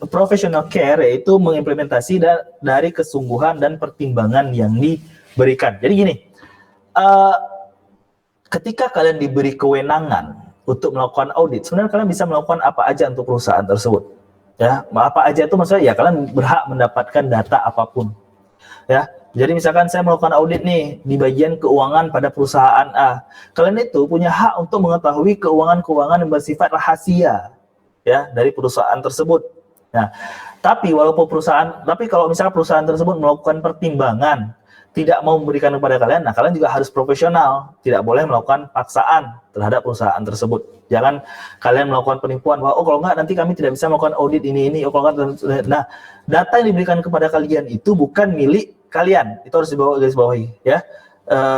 professional care, yaitu mengimplementasi dari kesungguhan dan pertimbangan yang diberikan. Jadi gini, ketika kalian diberi kewenangan untuk melakukan audit, sebenarnya kalian bisa melakukan apa aja untuk perusahaan tersebut, ya. Apa aja itu maksudnya ya kalian berhak mendapatkan data apapun, ya. Jadi misalkan saya melakukan audit nih di bagian keuangan pada perusahaan A, kalian itu punya hak untuk mengetahui keuangan yang bersifat rahasia, ya, dari perusahaan tersebut. Nah, tapi kalau misalkan perusahaan tersebut melakukan pertimbangan tidak mau memberikan kepada kalian, nah kalian juga harus profesional, tidak boleh melakukan paksaan terhadap perusahaan tersebut. Jangan kalian melakukan penipuan bahwa kalau enggak nanti kami tidak bisa melakukan audit ini. Kalau enggak, nah data yang diberikan kepada kalian itu bukan milik kalian, itu harus garis bawahi, ya.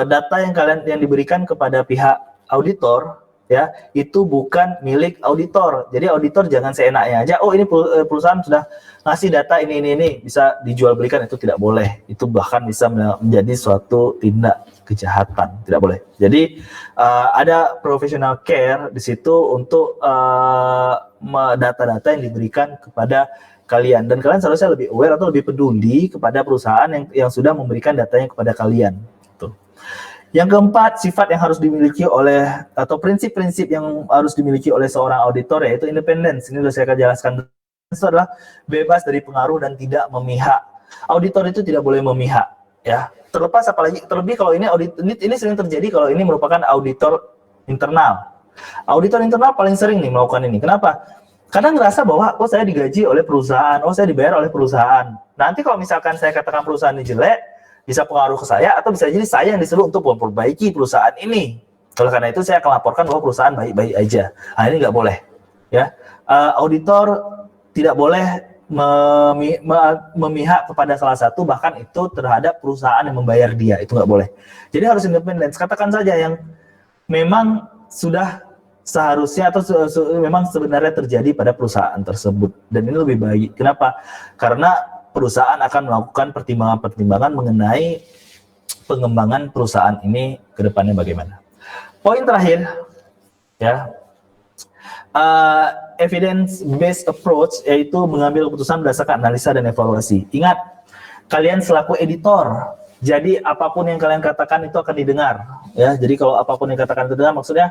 Data yang diberikan kepada pihak auditor, ya, itu bukan milik auditor. Jadi auditor jangan seenaknya aja, ini perusahaan sudah ngasih data ini bisa dijual belikan, itu tidak boleh. Itu bahkan bisa menjadi suatu tindak kejahatan, tidak boleh. Jadi ada professional care di situ untuk data-data yang diberikan kepada kalian, dan kalian seharusnya lebih aware atau lebih peduli kepada perusahaan yang sudah memberikan datanya kepada kalian. Tuh. Yang keempat, sifat yang harus dimiliki atau prinsip-prinsip yang harus dimiliki oleh seorang auditor yaitu independence. Ini sudah saya akan jelaskan. Itu adalah bebas dari pengaruh dan tidak memihak. Auditor itu tidak boleh memihak, ya. Terlebih kalau ini sering terjadi kalau ini merupakan auditor internal. Auditor internal paling sering nih melakukan ini. Kenapa? Karena ngerasa bahwa saya digaji oleh perusahaan, saya dibayar oleh perusahaan. Nanti kalau misalkan saya katakan perusahaan ini jelek, bisa pengaruh ke saya, atau bisa jadi saya yang disuruh untuk memperbaiki perusahaan ini. Oleh karena itu saya akan laporkan bahwa perusahaan baik-baik aja. Nah, ini nggak boleh, ya. Auditor tidak boleh memihak kepada salah satu, bahkan itu terhadap perusahaan yang membayar dia, itu nggak boleh. Jadi harus independen. Katakan saja yang memang sudah seharusnya atau memang sebenarnya terjadi pada perusahaan tersebut, dan ini lebih baik. Kenapa? Karena perusahaan akan melakukan pertimbangan-pertimbangan mengenai pengembangan perusahaan ini ke depannya bagaimana. Poin terakhir, ya, evidence based approach, yaitu mengambil keputusan berdasarkan analisa dan evaluasi. Ingat, kalian selaku editor, jadi apapun yang kalian katakan itu akan didengar, ya. Jadi kalau apapun yang katakan itu didengar, maksudnya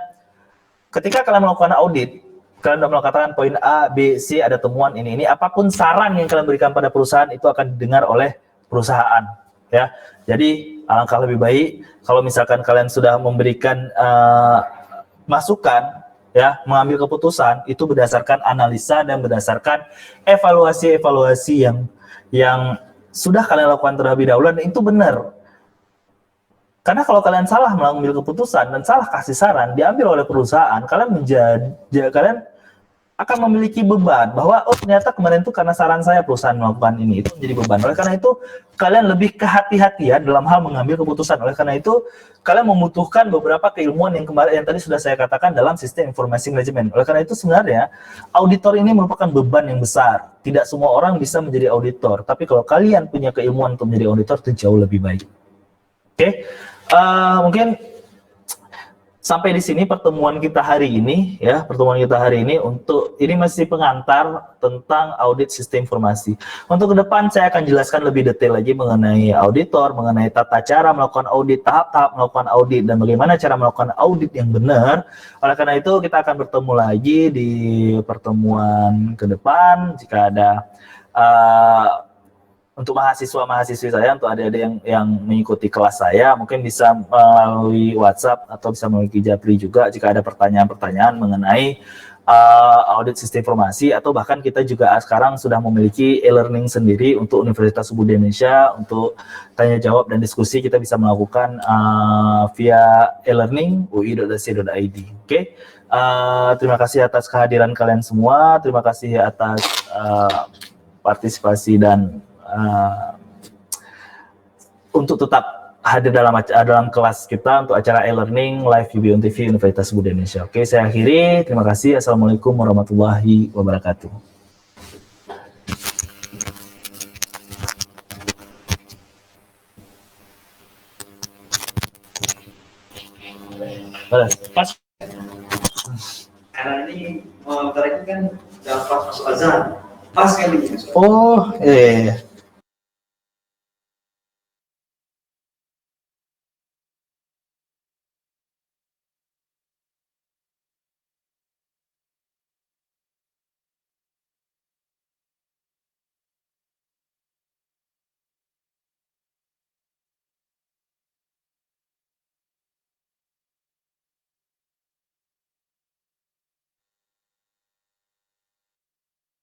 ketika kalian melakukan audit, kalian sudah mengatakan poin A, B, C, ada temuan ini, apapun saran yang kalian berikan pada perusahaan itu akan didengar oleh perusahaan, ya. Jadi alangkah lebih baik kalau misalkan kalian sudah memberikan masukan, ya, mengambil keputusan itu berdasarkan analisa dan berdasarkan evaluasi yang sudah kalian lakukan terlebih dahulu, dan itu benar. Karena kalau kalian salah mengambil keputusan dan salah kasih saran diambil oleh perusahaan, kalian akan memiliki beban bahwa oh ternyata kemarin itu karena saran saya perusahaan melakukan ini, itu menjadi beban. Oleh karena itu kalian lebih kehati-hatian dalam hal mengambil keputusan. Oleh karena itu kalian membutuhkan beberapa keilmuan yang kemarin yang tadi sudah saya katakan dalam sistem informasi manajemen. Oleh karena itu sebenarnya auditor ini merupakan beban yang besar. Tidak semua orang bisa menjadi auditor, tapi kalau kalian punya keilmuan untuk menjadi auditor itu jauh lebih baik. Oke. Mungkin sampai di sini pertemuan kita hari ini, ya. Pertemuan kita hari ini ini masih pengantar tentang audit sistem informasi. Untuk ke depan saya akan jelaskan lebih detail lagi mengenai auditor, mengenai tata cara melakukan audit, tahap-tahap melakukan audit, dan bagaimana cara melakukan audit yang benar. Oleh karena itu kita akan bertemu lagi di pertemuan ke depan. Jika ada untuk mahasiswa-mahasiswi saya, untuk adik-adik yang mengikuti kelas saya, mungkin bisa melalui WhatsApp atau bisa melalui Japri juga jika ada pertanyaan-pertanyaan mengenai audit sistem informasi, atau bahkan kita juga sekarang sudah memiliki e-learning sendiri untuk Universitas Budi Indonesia. Untuk tanya jawab dan diskusi kita bisa melakukan via e-learning ui.ac.id. Oke. Terima kasih atas kehadiran kalian semua, terima kasih atas partisipasi dan untuk tetap hadir dalam kelas kita untuk acara e-learning live UB on TV Universitas Budi Indonesia. Oke, saya akhiri. Terima kasih. Assalamualaikum warahmatullahi wabarakatuh. Pas. Karena ini kan dalam pas masuk azan. Pas kan ini. Oh, iya.